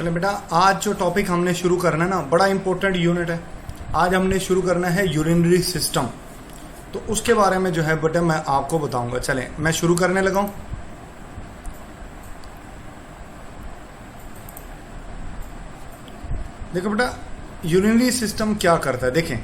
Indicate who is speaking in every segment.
Speaker 1: चले बेटा, आज जो टॉपिक हमने शुरू करना है ना, बड़ा इंपॉर्टेंट यूनिट है। आज हमने शुरू करना है यूरिनरी सिस्टम। तो उसके बारे में जो है बेटा मैं आपको बताऊंगा। चलें मैं शुरू करने लगा हूं। देखो बेटा, यूरिनरी सिस्टम क्या करता है। देखें,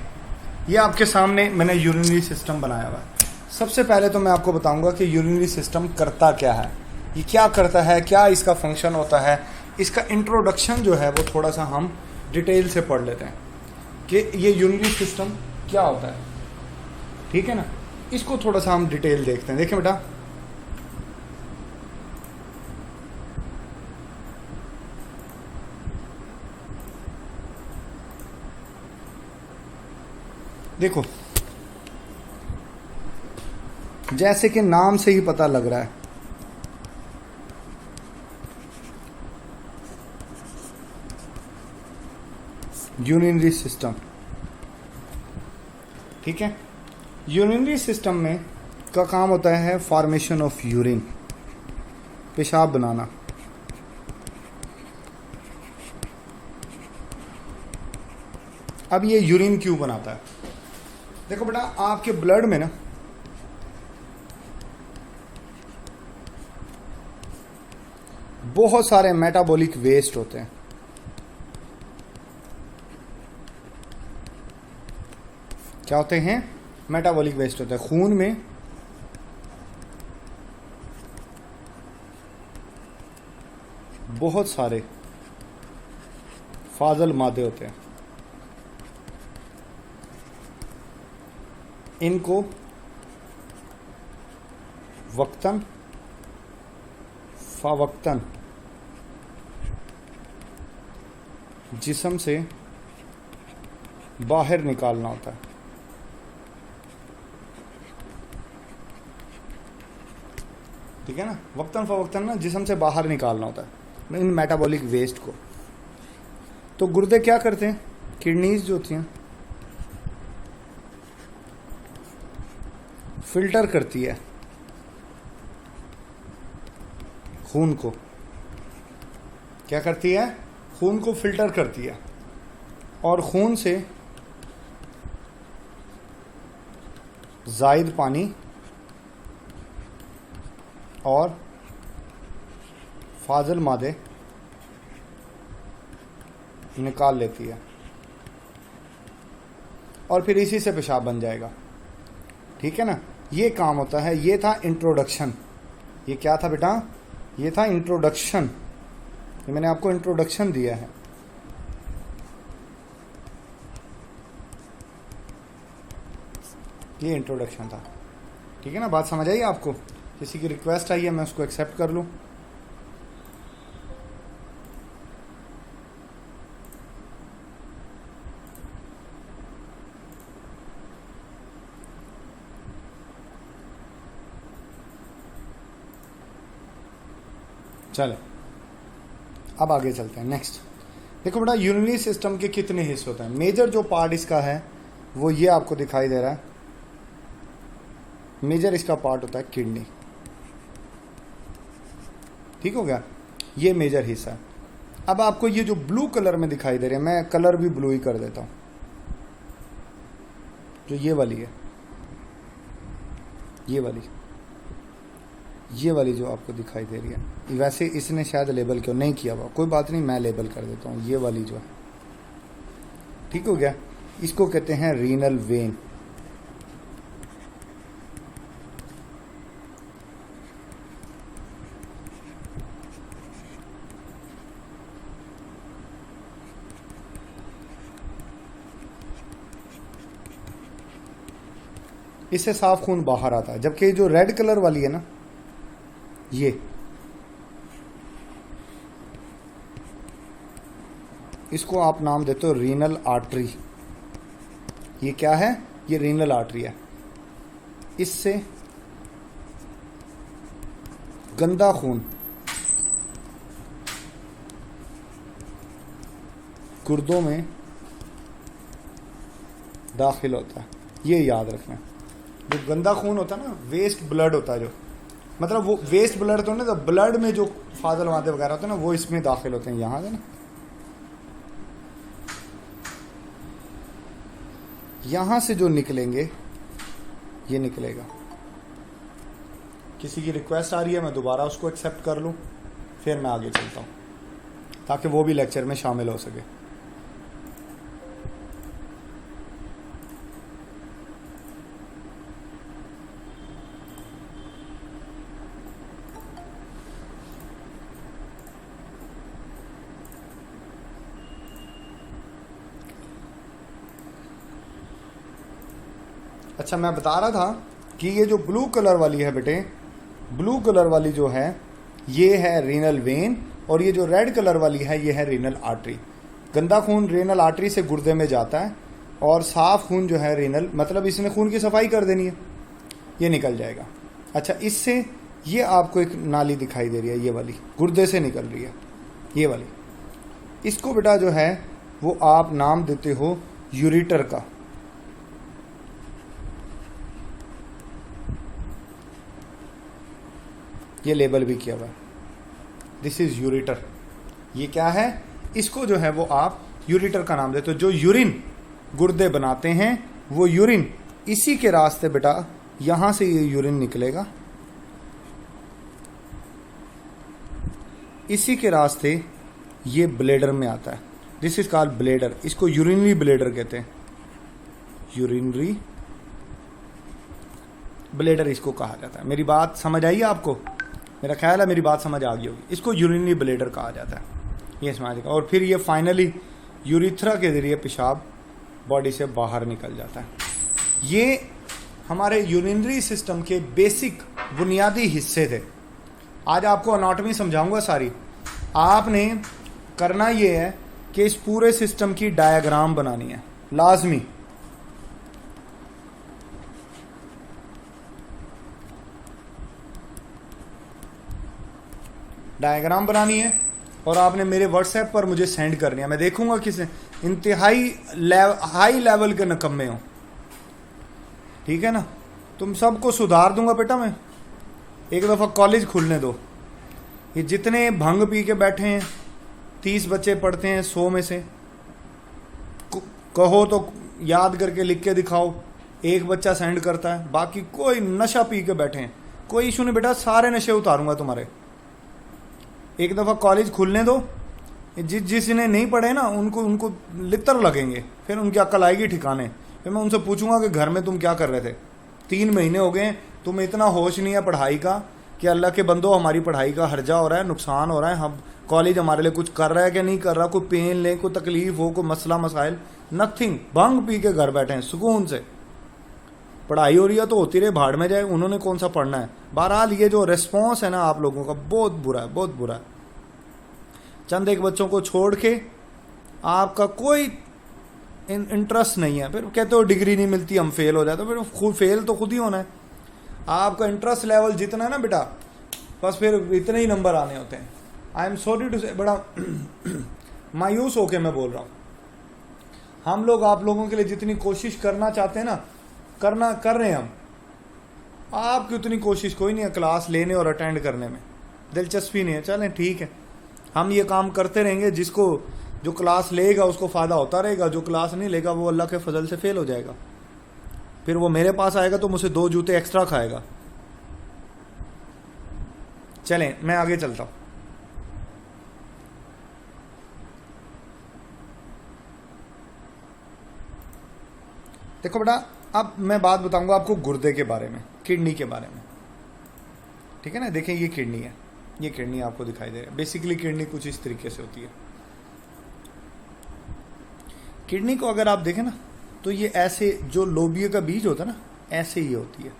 Speaker 1: ये आपके सामने मैंने यूरिनरी सिस्टम बनाया हुआ है। सबसे पहले तो मैं आपको बताऊंगा कि यूरिनरी सिस्टम करता क्या है, ये क्या करता है, क्या इसका फंक्शन होता है। इसका इंट्रोडक्शन जो है वो थोड़ा सा हम डिटेल से पढ़ लेते हैं कि ये यूरिनरी सिस्टम क्या होता है। ठीक है ना, इसको थोड़ा सा हम डिटेल देखते हैं। देखें बेटा, देखो जैसे कि नाम से ही पता लग रहा है, यूरिनरी सिस्टम। ठीक है, यूरिनरी सिस्टम में का काम होता है फॉर्मेशन ऑफ यूरिन, पेशाब बनाना। अब ये यूरिन क्यों बनाता है? देखो बेटा, आपके ब्लड में ना बहुत सारे मेटाबॉलिक वेस्ट होते हैं। क्या होते हैं? मेटाबॉलिक वेस्ट होते हैं। खून में बहुत सारे फाजल मादे होते हैं, इनको वक्तन फवक्तन जिस्म से बाहर निकालना होता है। ठीक है ना, वक्तन फवक्तन ना जिस्म से बाहर निकालना होता है इन मेटाबॉलिक वेस्ट को। तो गुर्दे क्या करते हैं? किडनीज जो होती हैं फिल्टर करती है खून को। क्या करती है? खून को फिल्टर करती है और खून से जायद पानी और फाजल मादे निकाल लेती है और फिर इसी से पेशाब बन जाएगा। ठीक है ना, ये काम होता है। ये था इंट्रोडक्शन। ये क्या था बेटा? ये था इंट्रोडक्शन। ये मैंने आपको इंट्रोडक्शन दिया है। ये इंट्रोडक्शन था। ठीक है ना, बात समझ आई आपको? किसी की रिक्वेस्ट आई है, मैं उसको एक्सेप्ट कर लूं। चले अब आगे चलते हैं। नेक्स्ट देखो बेटा, यूरिनरी सिस्टम के कितने हिस्से होते हैं। मेजर जो पार्ट इसका है वो ये आपको दिखाई दे रहा है। मेजर इसका पार्ट होता है किडनी। ठीक हो गया, ये मेजर हिस्सा है। अब आपको ये जो ब्लू कलर में दिखाई दे रहे हैं, मैं कलर भी ब्लू ही कर देता हूं, जो ये वाली है, ये वाली जो आपको दिखाई दे रही है। वैसे इसने शायद लेबल क्यों नहीं किया हुआ, कोई बात नहीं, मैं लेबल कर देता हूँ। ये वाली जो है, ठीक हो गया, इसको कहते हैं रीनल वेन। इससे साफ खून बाहर आता है। जबकि जो रेड कलर वाली है ना, ये इसको आप नाम देते हो रीनल आर्टरी। ये क्या है? ये रीनल आर्टरी है। इससे गंदा खून गुर्दों में दाखिल होता है। ये याद रखना। जो गंदा खून होता है ना, वेस्ट ब्लड होता है, जो मतलब वो वेस्ट ब्लड तो ना, तो ब्लड में जो फाजल मादे वगैरह होते हैं ना, वो इसमें दाखिल होते हैं, यहाँ से ना यहां से जो निकलेंगे ये निकलेगा। किसी की रिक्वेस्ट आ रही है, मैं दोबारा उसको एक्सेप्ट कर लूं, फिर मैं आगे चलता हूं ताकि वो भी लेक्चर में शामिल हो सके। अच्छा, मैं बता रहा था कि ये जो ब्लू कलर वाली है बेटे, ब्लू कलर वाली जो है ये है रीनल वेन, और ये जो रेड कलर वाली है ये है रीनल आर्टरी। गंदा खून रीनल आर्टरी से गुर्दे में जाता है, और साफ खून जो है रीनल, मतलब इसने खून की सफाई कर देनी है, ये निकल जाएगा। अच्छा, इससे ये आपको एक नाली दिखाई दे रही है, ये वाली गुर्दे से निकल रही है, ये वाली। इसको बेटा जो है वो आप नाम देते हो यूरिटर का। ये लेबल भी किया हुआ है, दिस इज यूरिटर। ये क्या है, इसको जो है वो आप यूरिटर का नाम देते हो। जो यूरिन गुर्दे बनाते हैं वो यूरिन, इसी के रास्ते बेटा यहां से ये यूरिन निकलेगा, इसी के रास्ते ये ब्लेडर में आता है। दिस इज कॉल्ड ब्लेडर, इसको यूरिनरी ब्लेडर कहते हैं, यूरिनरी ब्लेडर इसको कहा जाता है। मेरी बात समझ आई है आपको? मेरा ख्याल है मेरी बात समझ आ गई होगी। इसको यूरिनरी ब्लेडर कहा जाता है, ये समझ गया। और फिर ये फाइनली यूरिथ्रा के जरिए पेशाब बॉडी से बाहर निकल जाता है। ये हमारे यूरिनरी सिस्टम के बेसिक बुनियादी हिस्से थे। आज आपको अनाटॉमी समझाऊंगा सारी। आपने करना ये है कि इस पूरे सिस्टम की डायग्राम बनानी है, लाजमी। डायग्राम बनानी है और आपने मेरे व्हाट्सएप पर मुझे सेंड करनी है। मैं देखूंगा किस इंतहाई हाई लेवल के नकम्मे हो, ठीक है ना। तुम सबको सुधार दूंगा बेटा मैं। एक दफ़ा कॉलेज खुलने दो। ये जितने भंग पी के बैठे हैं, 30 बच्चे पढ़ते हैं 100 में से, कहो तो याद करके लिख के दिखाओ, एक बच्चा सेंड करता है, बाकी कोई नशा पी के बैठे हैं। कोई इशू नहीं बेटा, सारे नशे उतारूंगा तुम्हारे। एक दफ़ा कॉलेज खुलने दो, जिसने नहीं पढ़े ना उनको लितर लगेंगे, फिर उनकी अक्ल आएगी ठिकाने। फिर मैं उनसे पूछूंगा कि घर में तुम क्या कर रहे थे, 3 महीने हो गए, तुम्हें इतना होश नहीं है पढ़ाई का कि अल्लाह के बंदो हमारी पढ़ाई का हर्जा हो रहा है, नुकसान हो रहा है, हम कॉलेज हमारे लिए कुछ कर रहा है कि नहीं कर रहा, कोई पेन ले, कोई तकलीफ हो, कोई मसला मसाइल, नथिंग। भंग पी के घर बैठे हैं सुकून से। पढ़ाई हो रही है तो होती रहे, भाड़ में जाए, उन्होंने कौन सा पढ़ना है। बहरहाल ये जो रिस्पॉन्स है ना आप लोगों का बहुत बुरा है, बहुत बुरा है। चंद एक बच्चों को छोड़ के आपका कोई इंटरेस्ट नहीं है। फिर कहते हो डिग्री नहीं मिलती, हम फेल हो जाते, फिर खुद फेल तो खुद ही होना है। आपका इंटरेस्ट लेवल जितना है ना बेटा, बस फिर इतने ही नंबर आने होते हैं। आई एम सॉरी टू से, बड़ा मायूस होके मैं बोल रहा हूँ। हम लोग आप लोगों के लिए जितनी कोशिश करना चाहते हैं ना, कर रहे हैं हम। आपकी उतनी कोशिश कोई नहीं है क्लास लेने और अटेंड करने में, दिलचस्पी नहीं है। चलें ठीक है, हम ये काम करते रहेंगे। जो क्लास लेगा उसको फ़ायदा होता रहेगा, जो क्लास नहीं लेगा वो अल्लाह के फजल से फेल हो जाएगा। फिर वो मेरे पास आएगा तो मुझसे 2 जूते एक्स्ट्रा खाएगा। चलें मैं आगे चलता हूँ। देखो बेटा, अब मैं बात बताऊंगा आपको गुर्दे के बारे में, किडनी के बारे में, ठीक है ना। देखें ये किडनी है, ये किडनी आपको दिखाई दे रहा है। बेसिकली किडनी कुछ इस तरीके से होती है। किडनी को अगर आप देखें ना तो ये ऐसे, जो लोबिया का बीज होता है ना, ऐसे ही होती है।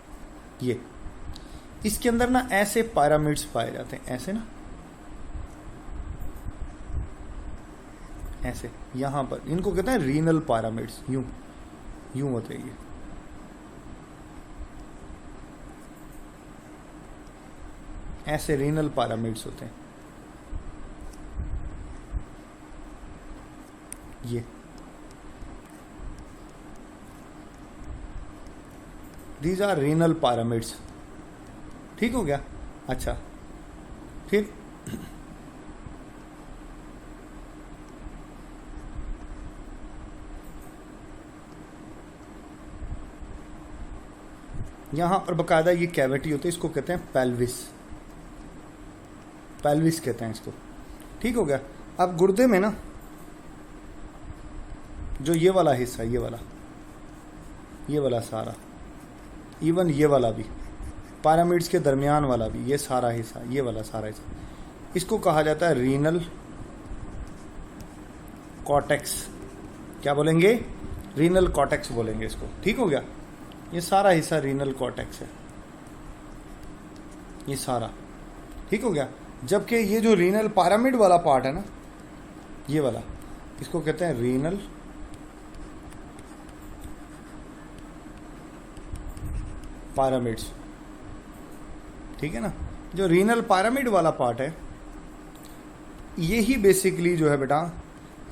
Speaker 1: ये इसके अंदर ना ऐसे पिरामिड्स पाए जाते हैं, ऐसे ना, ऐसे यहां पर इनको कहते हैं रीनल पिरामिड्स। यूं होते हैं ये। ऐसे रीनल पिरामिड्स होते हैं ये। दीज आर रीनल पिरामिड्स, ठीक हो गया। अच्छा, फिर यहाँ पर बकायदा ये कैविटी होती है, इसको कहते हैं पेल्विस, पेल्विस कहते हैं इसको। ठीक हो गया। अब गुर्दे में ना जो ये वाला हिस्सा, ये वाला सारा, इवन ये वाला भी, पिरामिड्स के दरमियान वाला भी, ये सारा हिस्सा, ये वाला सारा हिस्सा, इसको कहा जाता है रीनल कॉर्टेक्स। क्या बोलेंगे? रीनल कॉर्टेक्स बोलेंगे इसको। ठीक हो गया। ये सारा हिस्सा रीनल कॉर्टेक्स है, ये सारा। ठीक हो गया। जबकि ये जो रीनल पिरामिड वाला पार्ट है ना, ये वाला, इसको कहते हैं रीनल पिरामिड्स। ठीक है ना। जो रीनल पिरामिड वाला पार्ट है, यही बेसिकली जो है बेटा,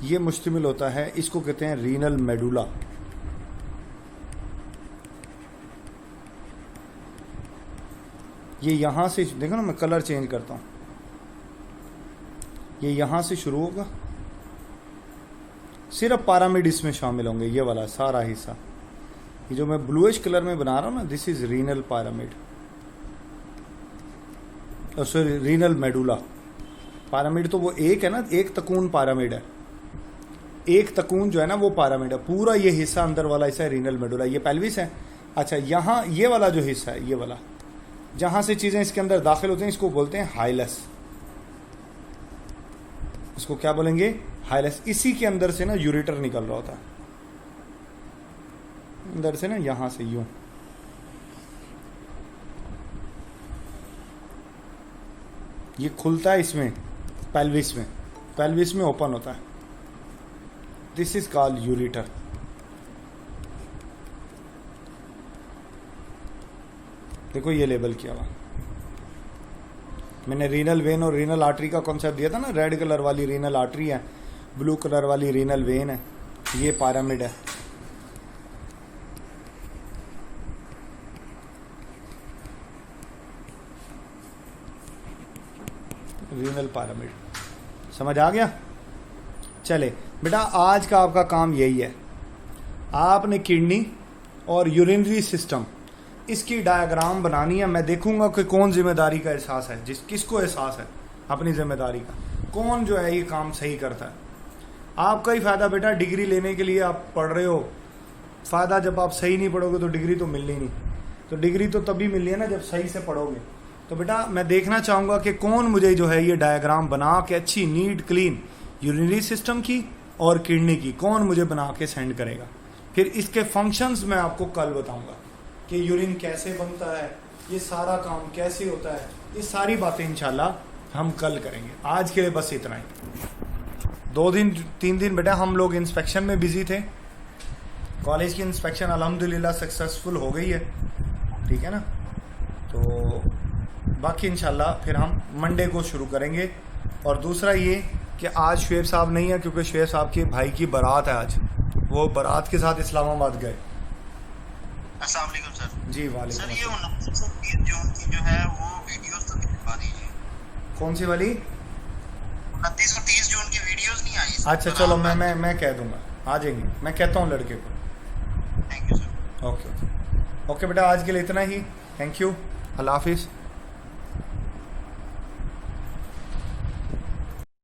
Speaker 1: ये मुश्तमिल होता है, इसको कहते हैं रीनल मेडुला। ये यहां से देखो ना, मैं कलर चेंज करता हूं, ये यहां से शुरू होगा, सिर्फ पिरामिड इसमें शामिल होंगे, ये वाला सारा हिस्सा। ये जो मैं ब्लूइश कलर में बना रहा हूं ना, this is renal pyramid, sorry renal medulla. Pyramid तो वो एक है ना, एक तकून पिरामिड है, एक तकून जो है ना वो पिरामिड है। पूरा ये हिस्सा अंदर वाला हिस्सा है रीनल मेडुला, ये पेल्विस है। अच्छा, यहाँ ये वाला जो हिस्सा है, ये वाला, जहां से चीजें इसके अंदर दाखिल होती हैं, इसको बोलते हैं हाइलस। इसको क्या बोलेंगे? हाइलस। इसी के अंदर से ना यूरेटर निकल रहा होता है, अंदर से ना, यहां से यूं। ये खुलता है इसमें, पेल्विस में, पेल्विस में ओपन होता है। This is called ureter. देखो ये लेबल किया हुआ, मैंने रीनल वेन और रीनल आर्टरी का कॉन्सेप्ट दिया था ना। रेड कलर वाली रीनल आर्टरी है, ब्लू कलर वाली रीनल वेन है, ये पिरामिड है। रीनल पिरामिड, समझ आ गया? चले बेटा, आज का आपका काम यही है, आपने किडनी और यूरिनरी सिस्टम, इसकी डायग्राम बनानी है। मैं देखूंगा कि कौन जिम्मेदारी का एहसास है, किसको एहसास है अपनी जिम्मेदारी का, कौन जो है ये काम सही करता है। आपका ही फायदा बेटा, डिग्री लेने के लिए आप पढ़ रहे हो, फायदा जब आप सही नहीं पढ़ोगे तो डिग्री तो मिलनी नहीं। तो डिग्री तो तभी मिलनी है ना जब सही से पढ़ोगे। तो बेटा मैं देखना चाहूंगा कि कौन मुझे जो है ये डायग्राम बना के अच्छी नीट क्लीन यूरिनरी सिस्टम की और किडनी की, कौन मुझे बना के सेंड करेगा। फिर इसके फंक्शंस मैं आपको कल बताऊंगा कि यूरिन कैसे बनता है, ये सारा काम कैसे होता है, ये सारी बातें इंशाल्लाह हम कल करेंगे। आज के लिए बस इतना ही। 2-3 दिन बेटा हम लोग इंस्पेक्शन में बिजी थे। कॉलेज की इंस्पेक्शन अल्हम्दुलिल्लाह सक्सेसफुल हो गई है, ठीक है ना। तो बाकी इंशाल्लाह फिर हम मंडे को शुरू करेंगे। और दूसरा ये कि आज शुएब साहब नहीं है, क्योंकि शुएब साहब के भाई की बारात है आज, वो बारात के साथ इस्लामाबाद गए।
Speaker 2: अस्सलाम वालेकुम सर।
Speaker 1: जी वालेकुम
Speaker 2: सर, ये 29 जून की जो है वो वीडियोस तो दिखा दीजिए।
Speaker 1: कौन सी वाली?
Speaker 2: 29 और 30 जून की वीडियोस नहीं आई सर।
Speaker 1: अच्छा चलो, मैं कह दूंगा, आ जाएंगे, मैं कहता हूँ लड़के को।
Speaker 2: Thank you sir.
Speaker 1: ओके बेटा, आज के लिए इतना ही। थैंक यू, अल्लाह हाफिज़।